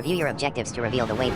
Review your objectives to reveal the weight.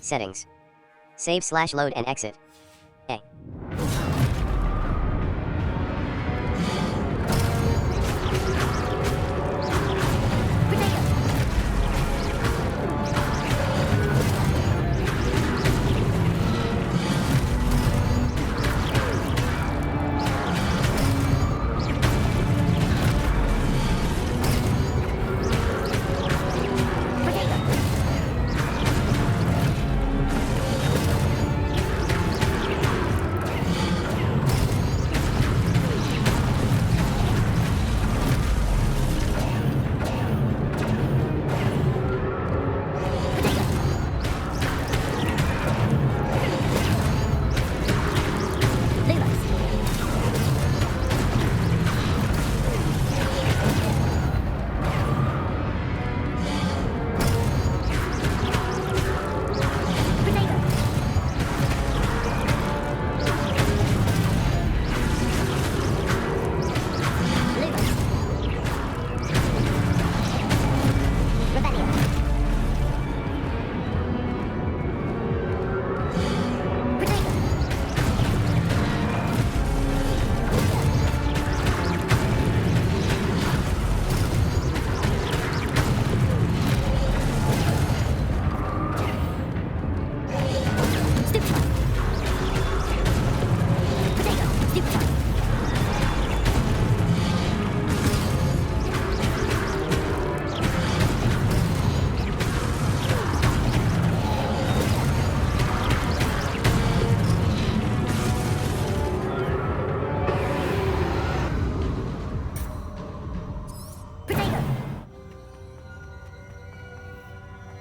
Settings. Save/load and exit. A.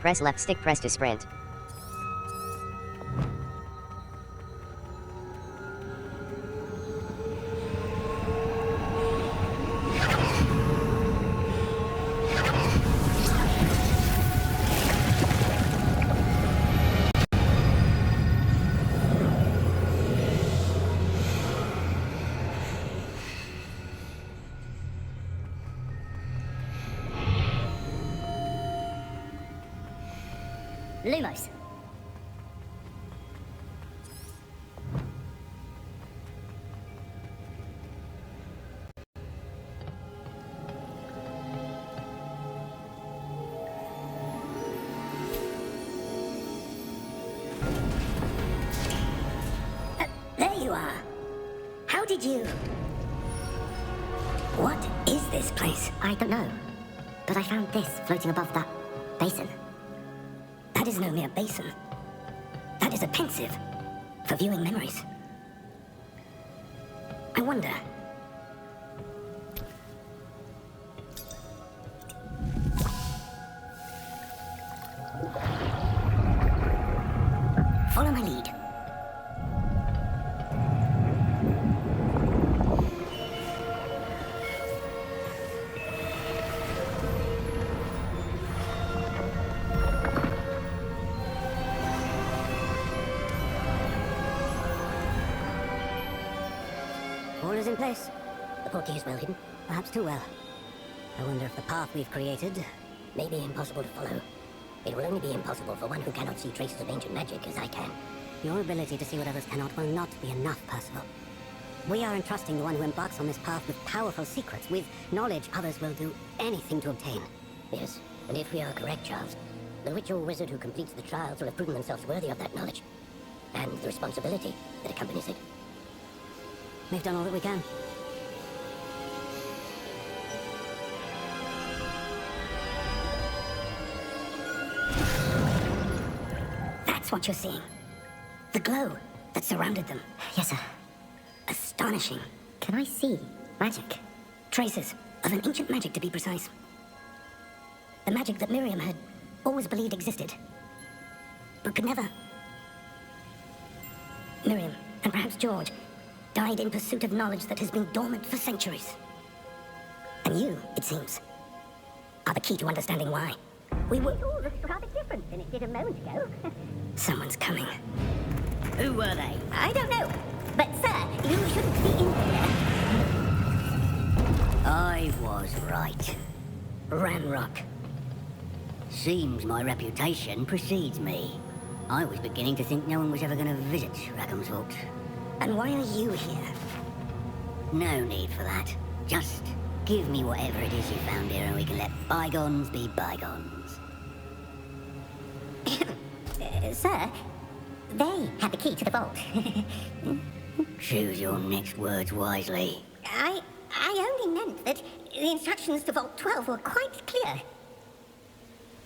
Press left stick press to sprint. Lumos. There you are. How did you... What is this place? I don't know. But I found this floating above that basin. That is no mere basin. That is a pensive for viewing memories. I wonder... Follow my lead. All is in place. The portkey is well hidden, perhaps too well. I wonder if the path we've created may be impossible to follow. It will only be impossible for one who cannot see traces of ancient magic as I can. Your ability to see what others cannot will not be enough, Percival. We are entrusting the one who embarks on this path with powerful secrets, with knowledge others will do anything to obtain. Yes, and if we are correct, Charles, the witch or wizard who completes the trials will have proven themselves worthy of that knowledge, and the responsibility that accompanies it. We've done all that we can. That's what you're seeing. The glow that surrounded them. Yes, sir. Astonishing. Can I see magic? Traces of an ancient magic, to be precise. The magic that Miriam had always believed existed, but could never. Miriam, and perhaps George, died in pursuit of knowledge that has been dormant for centuries. And you, it seems, are the key to understanding why. We were... It all looks rather different than it did a moment ago. Someone's coming. Who were they? I don't know, but sir, you shouldn't be in here. I was right. Ramrock. Seems my reputation precedes me. I was beginning to think no one was ever going to visit Rackham's Vault. And why are you here? No need for that. Just give me whatever it is you found here and we can let bygones be bygones. Sir, they had the key to the vault. Choose your next words wisely. I only meant that the instructions to Vault 12 were quite clear.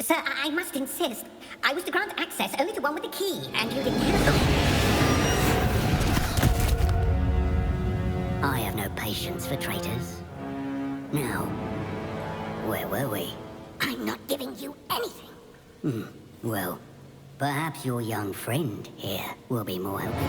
Sir, I must insist. I was to grant access only to one with the key, and you didn't have I have no patience for traitors. Now, where were we? I'm not giving you anything. Well, perhaps your young friend here will be more helpful.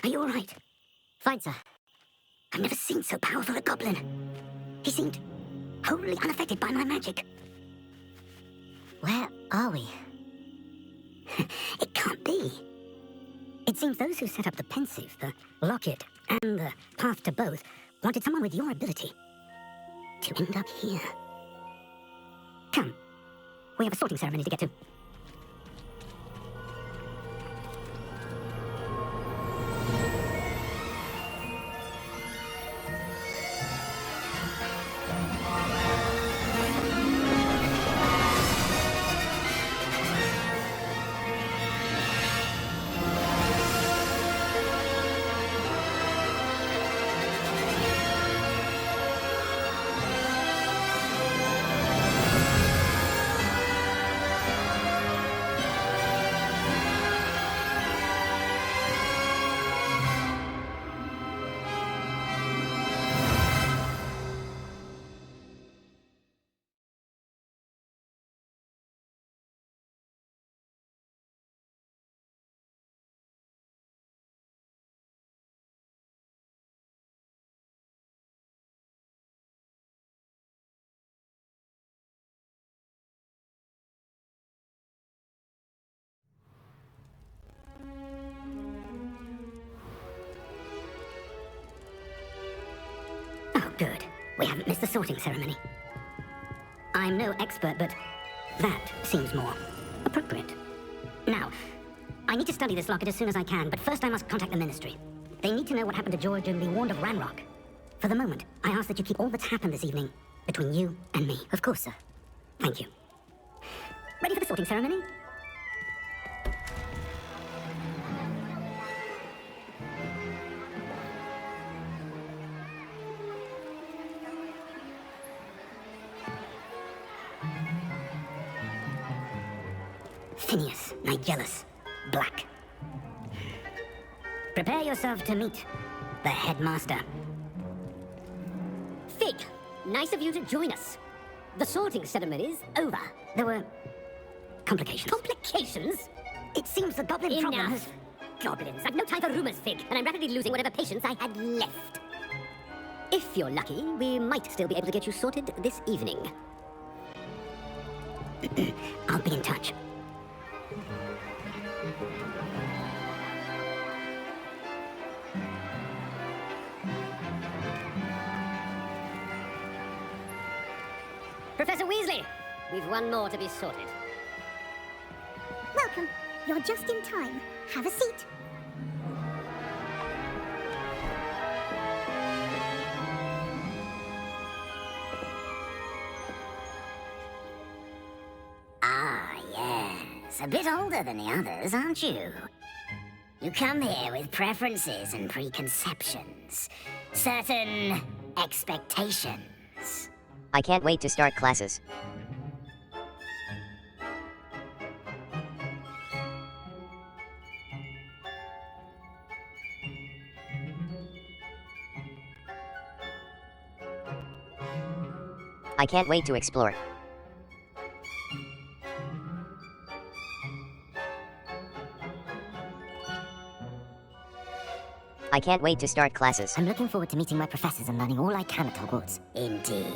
Are you all right? Fine, sir. I've never seen so powerful a goblin. He seemed wholly unaffected by my magic. Where are we? It can't be. It seems those who set up the pensive, the locket, and the path to both wanted someone with your ability to end up here. Come. We have a sorting ceremony to get to. Oh, good. We haven't missed the sorting ceremony. I'm no expert, but That seems more appropriate. Now, I need to study this locket as soon as I can, but first I must contact the Ministry. They need to know what happened to George and be warned of Ranrock. For the moment, I ask that you keep all that's happened this evening between you and me. Of course, sir. Thank you. Ready for the sorting ceremony? Phineas, Nigellus, Black. Prepare yourself to meet the headmaster. Fig, nice of you to join us. The sorting ceremony's over. There were complications. Complications? It seems the goblin problem has... Enough. Goblins. I've no time for rumors, Fig, and I'm rapidly losing whatever patience I had left. If you're lucky, we might still be able to get you sorted this evening. I'll be in touch. Professor Weasley, we've one more to be sorted. Welcome. You're just in time. Have a seat. Ah, yes. A bit older than the others, aren't you? You come here with preferences and preconceptions. Certain expectations. I can't wait to start classes. I can't wait to explore. I can't wait to start classes. I'm looking forward to meeting my professors and learning all I can at Hogwarts. Indeed.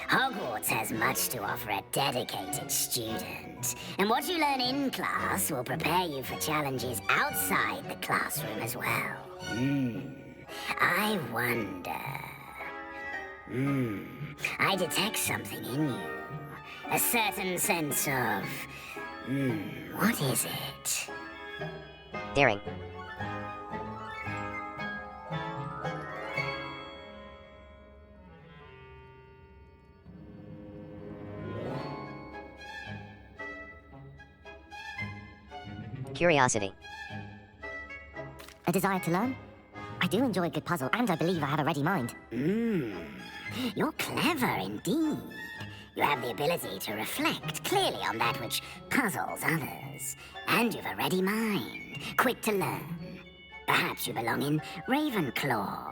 Hogwarts has much to offer a dedicated student. And what you learn in class will prepare you for challenges outside the classroom as well. I wonder... I detect something in you. A certain sense of... what is it? Daring. Curiosity. A desire to learn? I do enjoy a good puzzle, and I believe I have a ready mind. You're clever indeed. You have the ability to reflect clearly on that which puzzles others. And you've a ready mind, quick to learn. Perhaps you belong in Ravenclaw.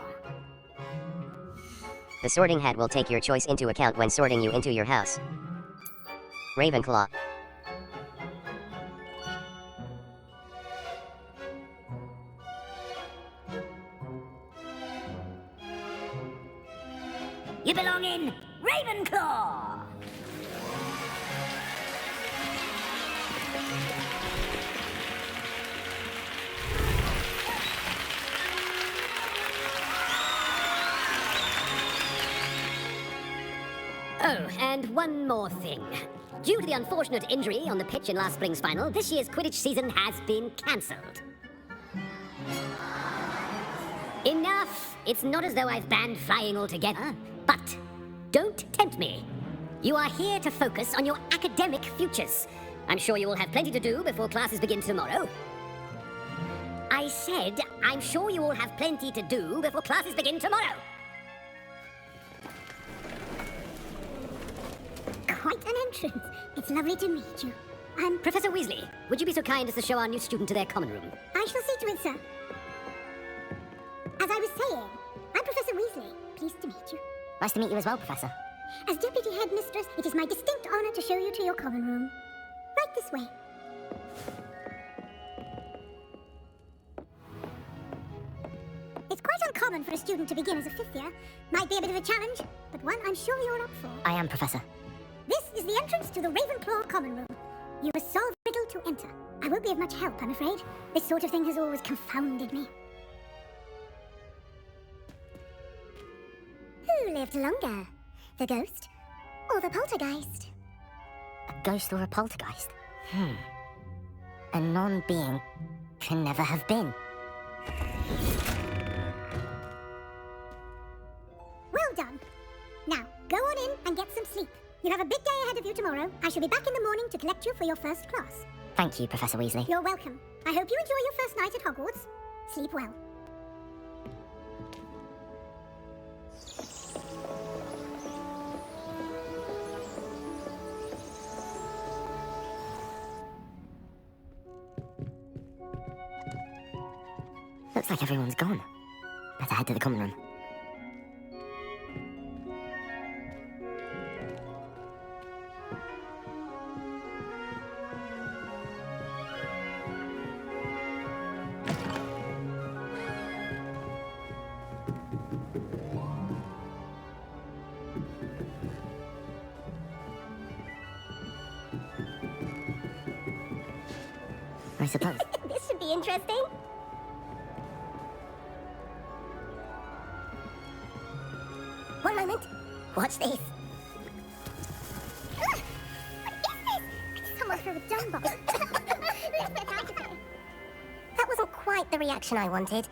The sorting hat will take your choice into account when sorting you into your house. Ravenclaw. You belong in Ravenclaw! Oh, and one more thing. Due to the unfortunate injury on the pitch in last spring's final, this year's Quidditch season has been cancelled. Enough! It's not as though I've banned flying altogether, but don't tempt me. You are here to focus on your academic futures. I'm sure you will have plenty to do before classes begin tomorrow. I said, I'm sure you all have plenty to do before classes begin tomorrow. Quite an entrance. It's lovely to meet you. Professor Weasley, would you be so kind as to show our new student to their common room? I shall see to it, sir. As I was saying, I'm Professor Weasley. Pleased to meet you. Nice to meet you as well, Professor. As Deputy Headmistress, it is my distinct honor to show you to your common room. Right this way. It's quite uncommon for a student to begin as a fifth year. Might be a bit of a challenge, but one I'm sure you're up for. I am, Professor. This is the entrance to the Ravenclaw common room. You must solve a riddle to enter. I won't be of much help, I'm afraid. This sort of thing has always confounded me. Who lived longer? The ghost or the poltergeist? A ghost or a poltergeist? A non-being can never have been. Well done. Now, go on in and get some sleep. You have a big day ahead of you tomorrow. I shall be back in the morning to collect you for your first class. Thank you, Professor Weasley. You're welcome. I hope you enjoy your first night at Hogwarts. Sleep well. Looks like everyone's gone. Better head to the common room. I suppose. This should be interesting. One moment. Watch this. What is this? Someone threw a dung bomb. That wasn't quite the reaction I wanted.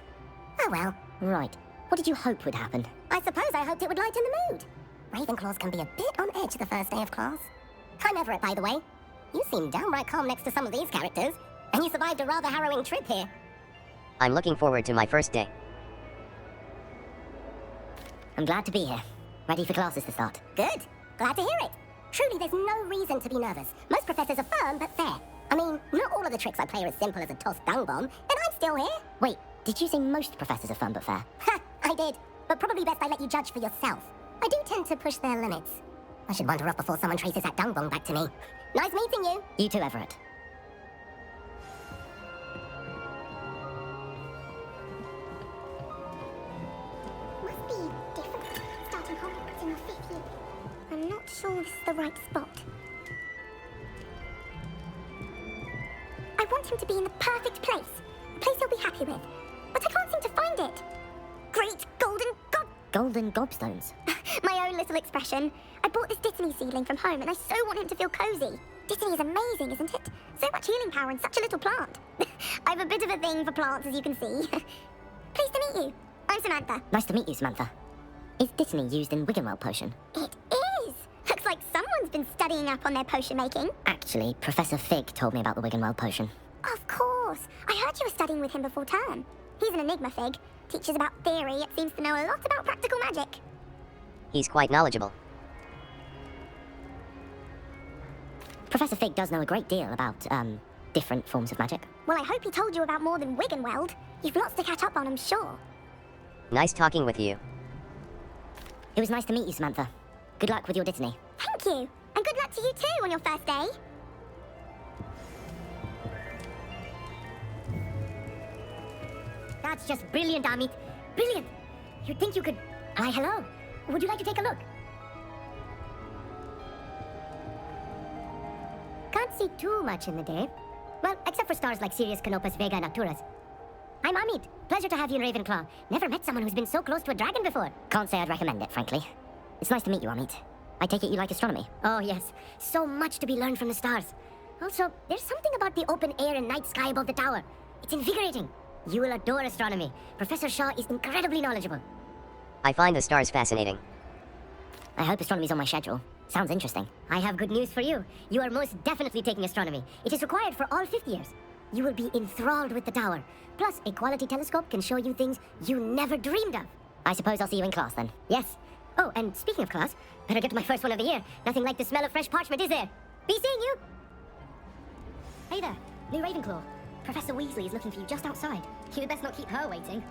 Oh well. Right. What did you hope would happen? I suppose I hoped it would lighten the mood. Ravenclaws can be a bit on edge the first day of class. I'm Everett, by the way. You seem downright calm next to some of these characters, and you survived a rather harrowing trip here. I'm looking forward to my first day. I'm glad to be here. Ready for classes to start. Good. Glad to hear it. Truly, there's no reason to be nervous. Most professors are firm but fair. I mean, not all of the tricks I play are as simple as a tossed dung bomb, and I'm still here. Wait, did you say most professors are fun but fair? Ha! I did. But probably best I let you judge for yourself. I do tend to push their limits. I should wander off before someone traces that dung bomb back to me. Nice meeting you. You too, Everett. Must be different starting Hogwarts in your 5th year. I'm not sure this is the right spot. I want him to be in the perfect place. A place he'll be happy with. But I can't seem to find it. Great golden god... Golden gobstones. My own little expression. I bought this Dittany seedling from home and I so want him to feel cozy. Dittany is amazing, isn't it? So much healing power in such a little plant. I have a bit of a thing for plants, as you can see. Pleased to meet you. I'm Samantha. Nice to meet you, Samantha. Is Dittany used in Wiggenweld potion? It is. Looks like someone's been studying up on their potion making. Actually, Professor Fig told me about the Wiggenweld potion. Of course. I heard you were studying with him before term. He's an enigma, Fig. Teaches about theory, yet seems to know a lot about practical magic. He's quite knowledgeable. Professor Fig does know a great deal about, different forms of magic. Well, I hope he told you about more than Wiggenweld. You've lots to catch up on, I'm sure. Nice talking with you. It was nice to meet you, Samantha. Good luck with your Dittany. Thank you. And good luck to you too on your first day. That's just brilliant, Amit. Brilliant. You'd think you could... Why, hello. Would you like to take a look? Can't see too much in the day. Well, except for stars like Sirius, Canopus, Vega, and Arcturus. I'm Amit. Pleasure to have you in Ravenclaw. Never met someone who's been so close to a dragon before. Can't say I'd recommend it, frankly. It's nice to meet you, Amit. I take it you like astronomy? Oh, yes. So much to be learned from the stars. Also, there's something about the open air and night sky above the tower. It's invigorating. You will adore astronomy. Professor Shaw is incredibly knowledgeable. I find the stars fascinating. I hope astronomy's on my schedule. Sounds interesting. I have good news for you. You are most definitely taking astronomy. It is required for all 5th years. You will be enthralled with the tower. Plus, a quality telescope can show you things you never dreamed of. I suppose I'll see you in class then. Yes. Oh, and speaking of class, better get to my first one of the year. Nothing like the smell of fresh parchment, is there? Be seeing you! Hey there, new Ravenclaw. Professor Weasley is looking for you just outside. You'd best not keep her waiting.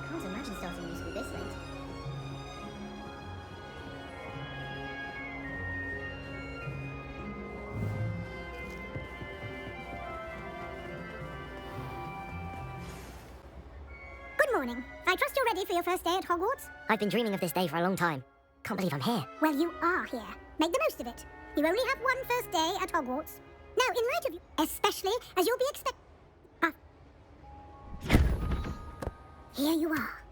Can't imagine starting new school this late. Good morning. I trust you're ready for your first day at Hogwarts. I've been dreaming of this day for a long time. Can't believe I'm here. Well, you are here. Make the most of it. You only have one first day at Hogwarts. Now, in light of you, especially as you'll be here you are.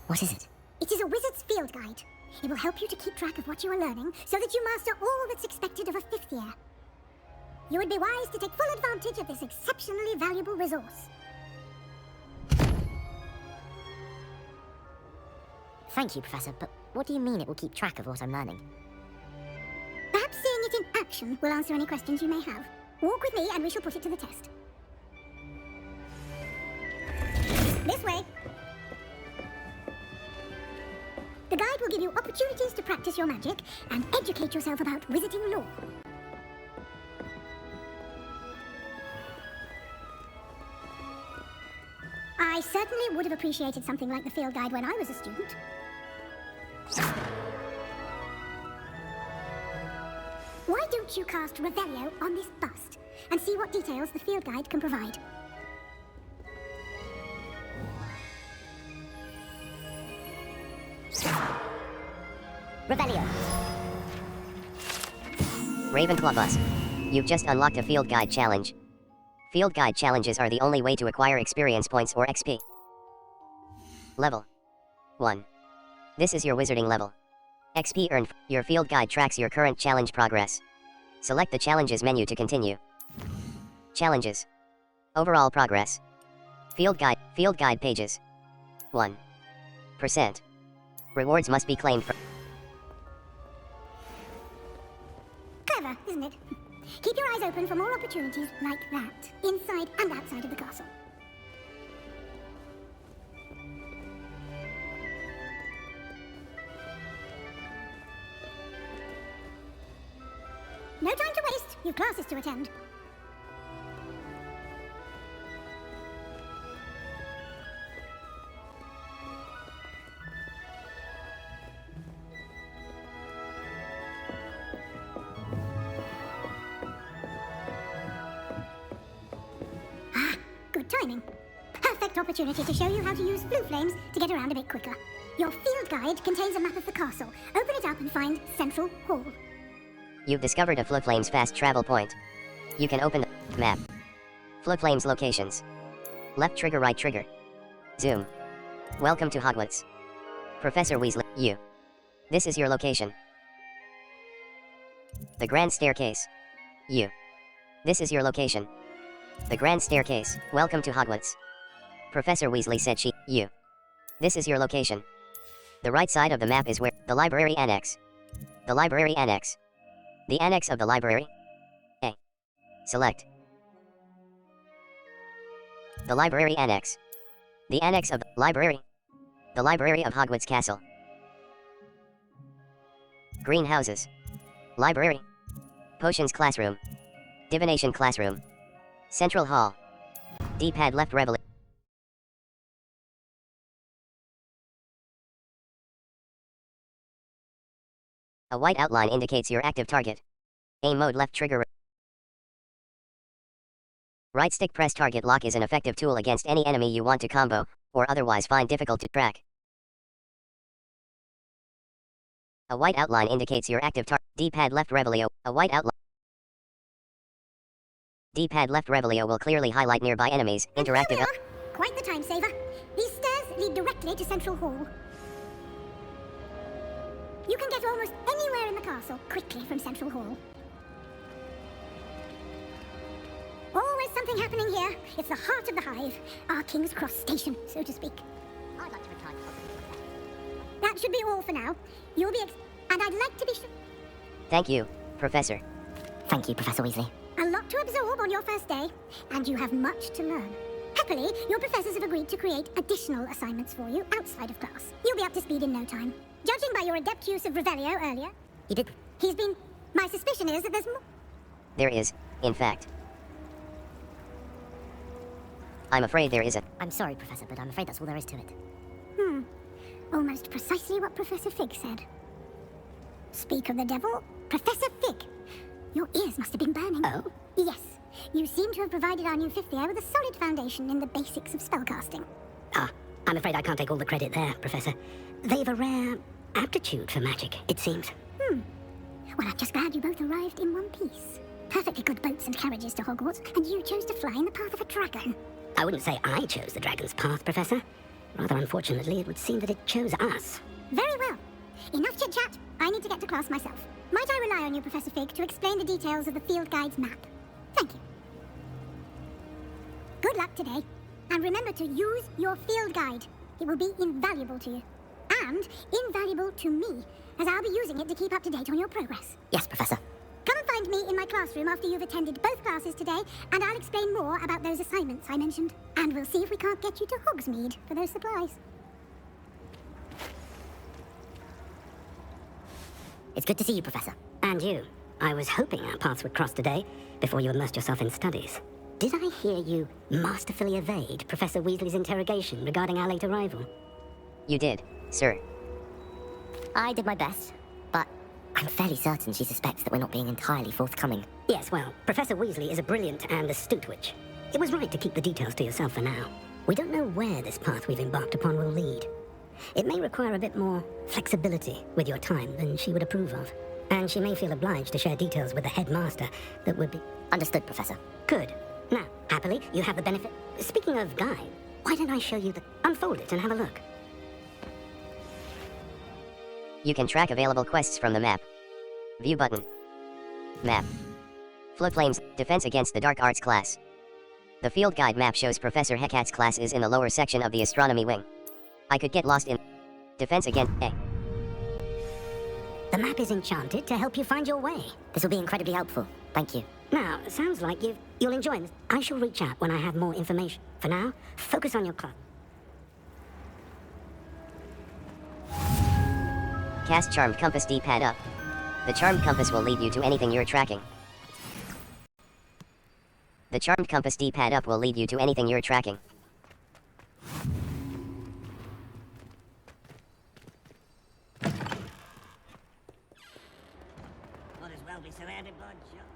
What is it? It is a wizard's field guide. It will help you to keep track of what you are learning so that you master all that's expected of a 5th year. You would be wise to take full advantage of this exceptionally valuable resource. Thank you, Professor, but what do you mean it will keep track of what I'm learning? Perhaps seeing it in action will answer any questions you may have. Walk with me and we shall put it to the test. This way. The guide will give you opportunities to practice your magic and educate yourself about wizarding lore. I certainly would have appreciated something like the field guide when I was a student. Why don't you cast Revelio on this bust and see what details the field guide can provide? Revelio. Ravenclaw bus. You've just unlocked a field guide challenge. Field guide challenges are the only way to acquire experience points or XP. Level 1. This is your wizarding level. XP earned. Your field guide tracks your current challenge progress. Select the challenges menu to continue. Challenges. Overall progress. Field guide pages. 1%. Rewards must be claimed from. Clever, isn't it? Keep your eyes open for more opportunities like that, inside and outside of the castle. No time to waste. You've classes to attend. Good timing. Perfect opportunity to show you how to use blue flames to get around a bit quicker. Your field guide contains a map of the castle. Open it up and find Central Hall. You've discovered a Fluflame's fast travel point. You can open the map. Fluflame's locations. Left trigger, right trigger. Zoom. Welcome to Hogwarts. Professor Weasley, you. This is your location. The Grand Staircase. You. This is your location. The Grand Staircase. Welcome to Hogwarts. Professor Weasley said you. This is your location. The right side of the map is where the library annex. The library annex. The annex of the library. A. Select. The library annex. The annex of the library. The library of Hogwarts Castle. Greenhouses. Library. Potions classroom. Divination classroom. Central Hall. D-pad left revel. A white outline indicates your active target. Aim mode left trigger. Right stick press target lock is an effective tool against any enemy you want to combo, or otherwise find difficult to track. A white outline indicates your active target. D-pad left revelio. A white outline. D-pad left revelio will clearly highlight nearby enemies. Interactive. There we are. Quite the time saver. These stairs lead directly to Central Hall. You can get almost anywhere in the castle quickly from Central Hall. Always something happening here. It's the heart of the hive, our King's Cross station, so to speak. I'd like to retire. That should be all for now. You'll be and I'd like to be Thank you, Professor. Thank you, Professor Weasley. a lot to absorb on your first day, and you have much to learn. Happily, your professors have agreed to create additional assignments for you outside of class. You'll be up to speed in no time. Judging by your adept use of Revelio earlier, he's been... My suspicion is that there's more... There is, in fact. I'm afraid there isn't. I'm sorry, Professor, but I'm afraid that's all there is to it. Almost precisely what Professor Fig said. Speak of the devil, Professor Fig. Your ears must have been burning. Oh? Yes. You seem to have provided our new fifth year with a solid foundation in the basics of spellcasting. Ah, I'm afraid I can't take all the credit there, Professor. They've a rare aptitude for magic, it seems. Well, I'm just glad you both arrived in one piece. Perfectly good boats and carriages to Hogwarts, and you chose to fly in the path of a dragon. I wouldn't say I chose the dragon's path, Professor. Rather unfortunately, it would seem that it chose us. Very well. Enough chit-chat. I need to get to class myself. Might I rely on you, Professor Fig, to explain the details of the field guide's map? Thank you. Good luck today. And remember to use your field guide. It will be invaluable to you. And invaluable to me, as I'll be using it to keep up to date on your progress. Yes, Professor. Come and find me in my classroom after you've attended both classes today, and I'll explain more about those assignments I mentioned. And we'll see if we can't get you to Hogsmeade for those supplies. It's good to see you, Professor. And you. I was hoping our paths would cross today, before you immersed yourself in studies. Did I hear you masterfully evade Professor Weasley's interrogation regarding our late arrival? You did, sir. I did my best, but I'm fairly certain she suspects that we're not being entirely forthcoming. Yes, well, Professor Weasley is a brilliant and astute witch. It was right to keep the details to yourself for now. We don't know where this path we've embarked upon will lead. It may require a bit more flexibility with your time than she would approve of. And she may feel obliged to share details with the headmaster that would be... Understood, Professor. Good. Now, happily, you have the benefit... Speaking of Guy, why don't I show you the... Unfold it and have a look. You can track available quests from the map. View button. Map. Floodflames, Defense Against the Dark Arts class. The field guide map shows Professor Hecate's class is in the lower section of the astronomy wing. I could get lost in... Defense Against... The map is enchanted to help you find your way. This will be incredibly helpful. Thank you. Now, sounds like you'll enjoy this. I shall reach out when I have more information. For now, focus on your class. Cast Charmed Compass D-pad up. The Charmed Compass will lead you to anything you're tracking. The Charmed Compass D-pad up will lead you to anything you're tracking. Might as well be surrounded by junk.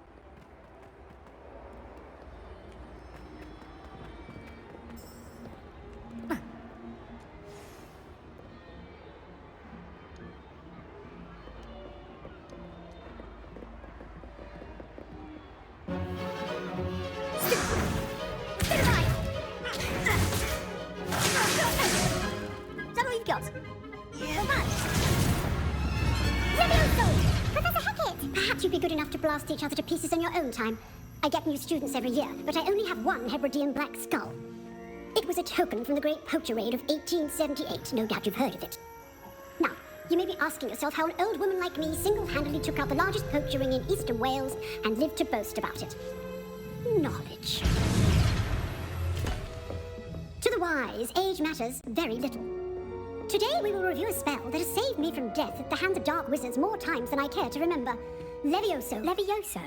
Is that all you've got? Professor Hecat! Perhaps you'd be good enough to blast each other to pieces on your own time. I get new students every year, but I only have one Hebridean black skull. It was a token from the Great Poacher Raid of 1878. No doubt you've heard of it. Now, you may be asking yourself how an old woman like me single-handedly took out the largest poacher ring in eastern Wales and lived to boast about it. Knowledge. To the wise, age matters very little. Today we will review a spell that has saved me from death at the hands of dark wizards more times than I care to remember. Levioso. Levioso?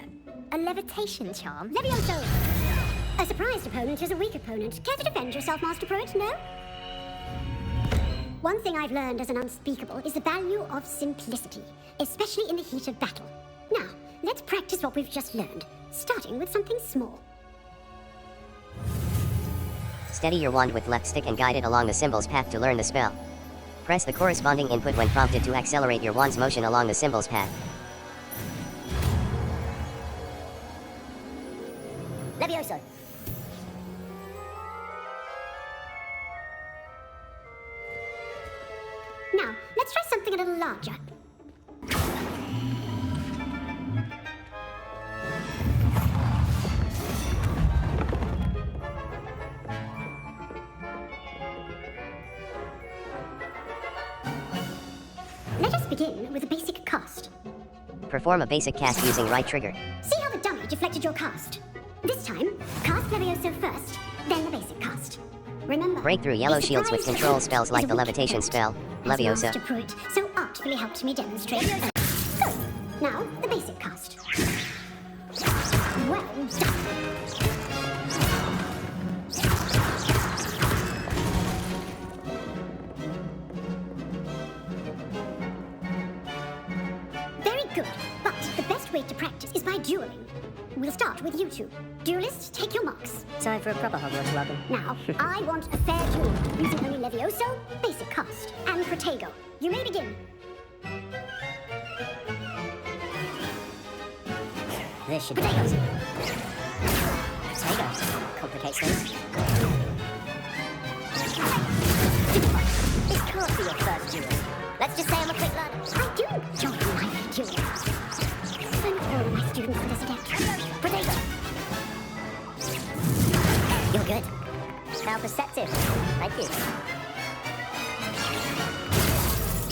A levitation charm? Levioso! A surprised opponent is a weak opponent. Care to defend yourself, Master Pruitt? No? One thing I've learned as an unspeakable is the value of simplicity, especially in the heat of battle. Now, let's practice what we've just learned, starting with something small. Steady your wand with left stick and guide it along the symbol's path to learn the spell. Press the corresponding input when prompted to accelerate your wand's motion along the symbol's path. Levioso. Now, let's try something a little larger. Let us begin with a basic cast. Perform a basic cast using right trigger. See how the dummy deflected your cast? This time, cast Levioso first, then the basic cast. Remember, Break through yellow a shields with surprise control opponent spells is like a the weak levitation opponent, spell, as Leviosa. Master Pruitt so artfully helped me demonstrate. Good. Now, the basic cast. Well done. Very good, but the best way to practice is by dueling. start with you two. Duelists, take your marks. Time for a proper Hogwarts welcome. Now, I want a fair duel, using only Levioso, basic cast, and Protego. You may begin. This should be Protego. easy. Protego. Complicates things. This can't be your first duel. Let's just say I'm a quick lad. I do enjoy my duels. And all my students are this adept. Protego. You're good. How perceptive. Thank you.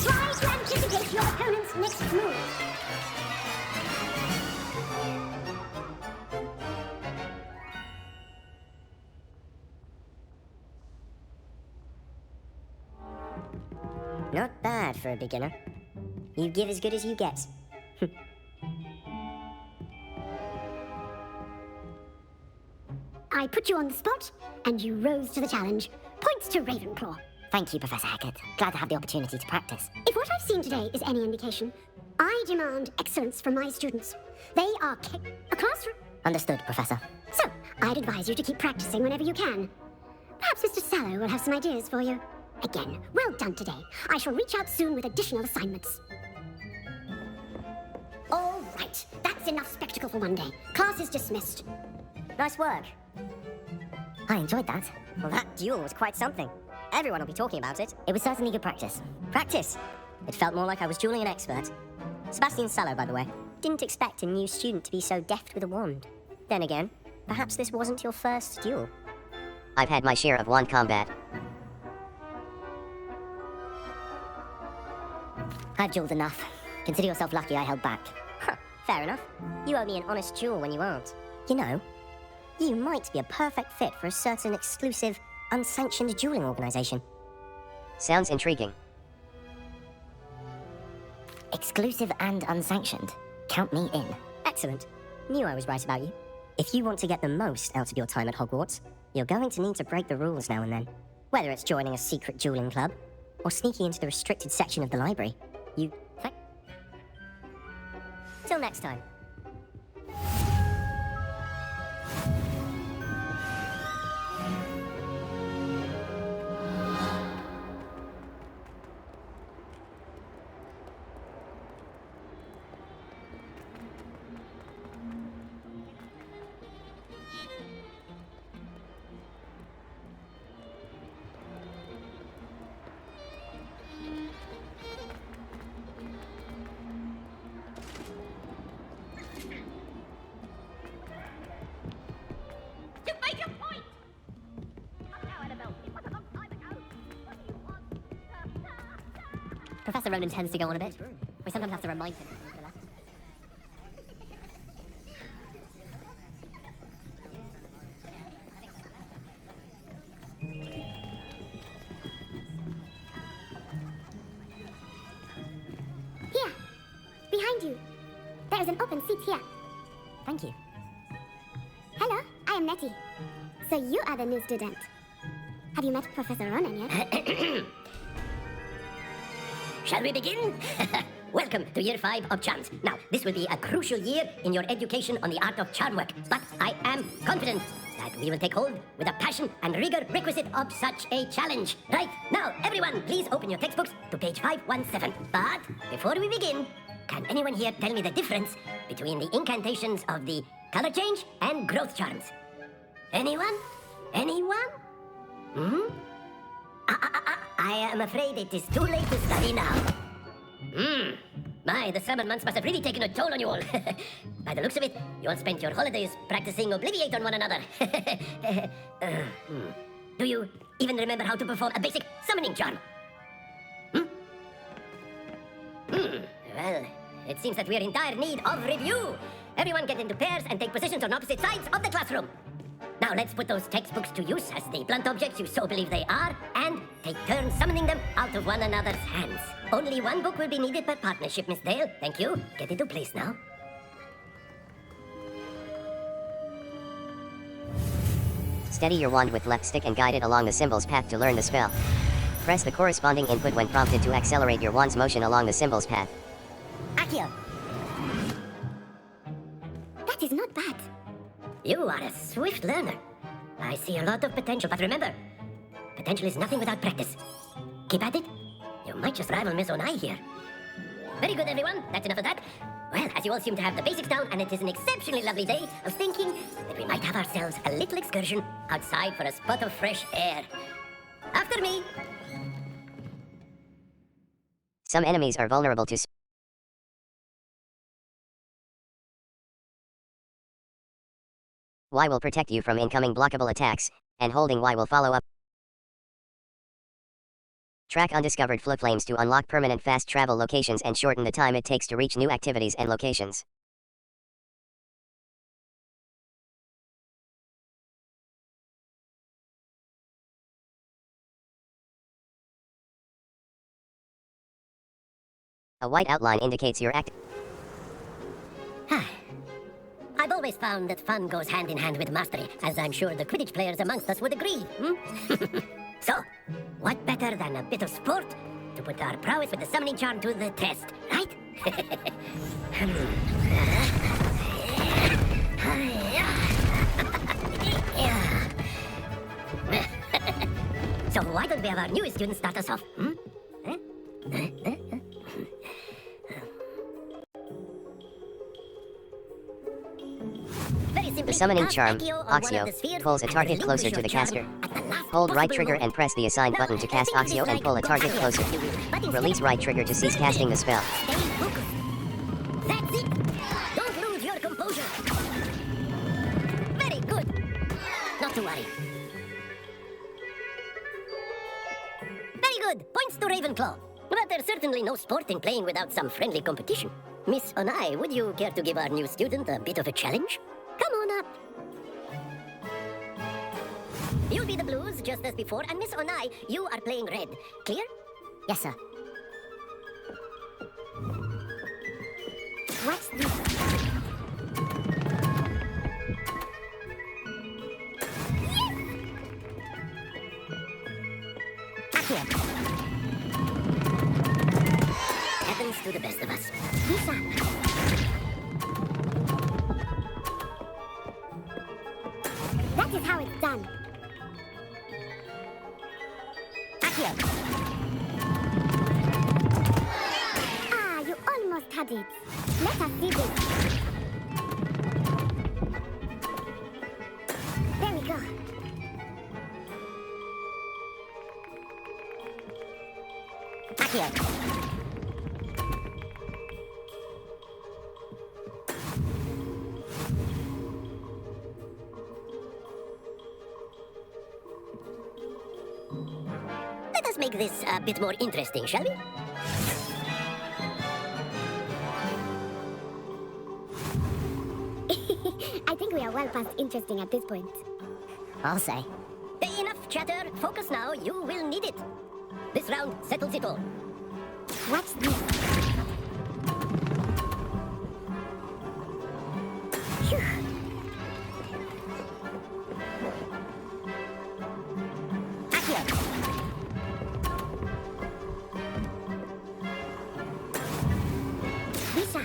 Try to anticipate your opponent's next move. Not bad for a beginner. You give as good as you get. I put you on the spot, and you rose to the challenge. Points to Ravenclaw. Thank you, Professor Hackett. Glad to have the opportunity to practice. If what I've seen today is any indication, I demand excellence from my students. They are a classroom. Understood, Professor. So, I'd advise you to keep practicing whenever you can. Perhaps Mr. Sallow will have some ideas for you. Again, well done today. I shall reach out soon with additional assignments. All right, that's enough spectacle for one day. Class is dismissed. Nice work. I enjoyed that. Well, that duel was quite something. Everyone will be talking about it. It was certainly good practice. Practice? It felt more like I was dueling an expert. Sebastian Sallow, by the way. Didn't expect a new student to be so deft with a wand. Then again, perhaps this wasn't your first duel. I've had my share of wand combat. I've dueled enough. Consider yourself lucky I held back. Huh, fair enough. You owe me an honest duel when you aren't. You know, you might be a perfect fit for a certain exclusive, unsanctioned dueling organization. Sounds intriguing. Exclusive and unsanctioned. Count me in. Excellent. Knew I was right about you. If you want to get the most out of your time at Hogwarts, you're going to need to break the rules now and then. Whether it's joining a secret dueling club, or sneaking into the restricted section of the library. Till next time. Professor Ronan tends to go on a bit. We sometimes have to remind him. Here, behind you. There is an open seat here. Thank you. Hello, I am Nettie. So you are the new student. Have you met Professor Ronan yet? Shall we begin? Welcome to Year 5 of Charms. Now, this will be a crucial year in your education on the art of charm work, but I am confident that we will take hold with the passion and rigor requisite of such a challenge. Right, now, everyone, please open your textbooks to page 517. But before we begin, can anyone here tell me the difference between the incantations of the color change and growth charms? Anyone? Anyone? I am afraid it is too late to study now. My, the summer months must have really taken a toll on you all. By the looks of it, you all spent your holidays practicing Obliviate on one another. Do you even remember how to perform a basic summoning charm? Well, it seems that we are in dire need of review. Everyone get into pairs and take positions on opposite sides of the classroom. Now let's put those textbooks to use as the blunt objects you so believe they are, and take turns summoning them out of one another's hands. Only one book will be needed per partnership, Miss Dale. Thank you. Get into place now. Steady your wand with left stick and guide it along the symbol's path to learn the spell. Press the corresponding input when prompted to accelerate your wand's motion along the symbol's path. Accio! That is not bad. You are a swift learner. I see a lot of potential, but remember, potential is nothing without practice. Keep at it. You might just rival Miss Onai here. Very good, everyone. That's enough of that. Well, as you all seem to have the basics down, and it is an exceptionally lovely day, I was thinking that we might have ourselves a little excursion outside for a spot of fresh air. After me. Some enemies are vulnerable to Y will protect you from incoming blockable attacks, and holding Y will follow up. Track undiscovered flood flames to unlock permanent fast travel locations and shorten the time it takes to reach new activities and locations. A white outline indicates your act. I've always found that fun goes hand in hand with mastery, as I'm sure the Quidditch players amongst us would agree. So, what better than a bit of sport to put our prowess with the summoning charm to the test, right? So why don't we have our newest student start us off? The summoning charm, Oxio, pulls a target closer to the caster. Hold right trigger and press the assigned button to cast Oxio and pull a target closer. Release right trigger to cease casting the spell. That's it! Don't lose your composure! Very good! Not to worry. Very good! Points to Ravenclaw. But there's certainly no sport in playing without some friendly competition. Miss Onai, would you care to give our new student a bit of a challenge? Come on up. You'll be the blues just as before, and Miss Onai, you are playing red. Clear? Yes, sir. What's this? Accio. Happens to the best of us. Lisa. That is how it's done. Accio. Ah, you almost had it. Let us see this. There we go. Accio. Let us make this a bit more interesting, shall we? I think we are well past interesting at this point. I'll say. Enough chatter. Focus now. You will need it. This round settles it all. What's this? Phew. Accio. Lisa.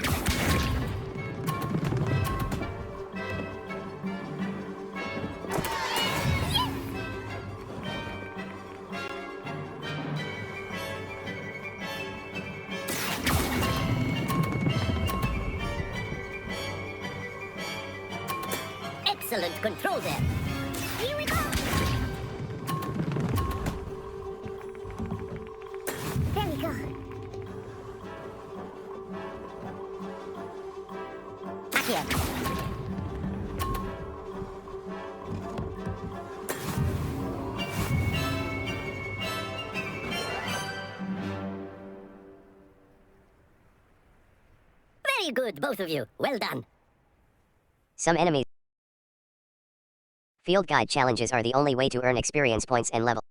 Excellent control there. Here we go. There we go. Accio. Very good, both of you. Well done. Some enemies. Field guide challenges are the only way to earn experience points and level.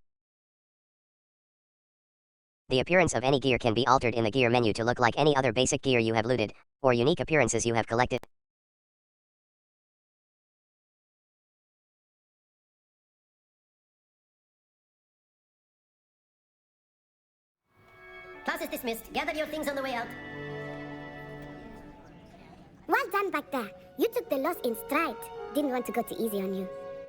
The appearance of any gear can be altered in the gear menu to look like any other basic gear you have looted, or unique appearances you have collected. Class is dismissed. Gather your things on the way out. Well done back there. You took the loss in stride. Didn't want to go too easy on you.